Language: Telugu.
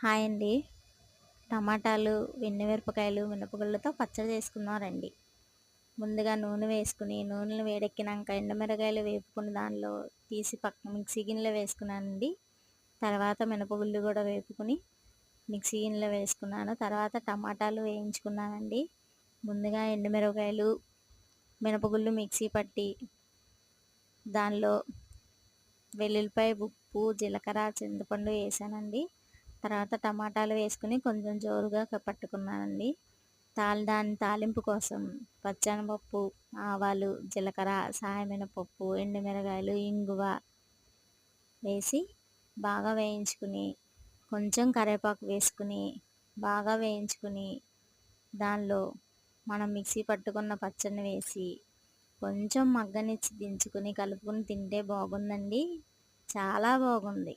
హాయ్ అండి. టమాటాలు, ఎండుమిరపకాయలు, మినపగుళ్ళతో పచ్చడి చేసుకుందాం రండి. ముందుగా నూనె వేసుకుని, నూనెలు వేడెక్కినాక ఎండుమిరపకాయలు వేపుకుని దానిలో తీసి పక్కన మిక్సీ గిన్నెలో వేసుకున్నానండి. తర్వాత మినపగుళ్ళు కూడా వేపుకుని మిక్సీ గిన్నెలో వేసుకున్నాను. తర్వాత టమాటాలు వేయించుకున్నానండి. ముందుగా ఎండుమిరపకాయలు, మినపగుళ్ళు మిక్సీ పట్టి దానిలో వెల్లుల్లిపాయ, ఉప్పు, జీలకర్ర, చింతపండు వేసానండి. తర్వాత టమాటాలు వేసుకుని కొంచెం జోరుగా పట్టుకున్నానండి. దాని తాలింపు కోసం పచ్చెనపప్పు, ఆవాలు, జీలకర్ర, సాయమినపప్పు, ఎండుమిరగాయలు, ఇంగువ వేసి బాగా వేయించుకుని కొంచెం కరివేపాకు వేసుకుని బాగా వేయించుకుని దానిలో మనం మిక్సీ పట్టుకున్న పచ్చడిని వేసి కొంచెం మగ్గనిచ్చి దించుకుని కలుపుకుని తింటే బాగుందండి. చాలా బాగుంది.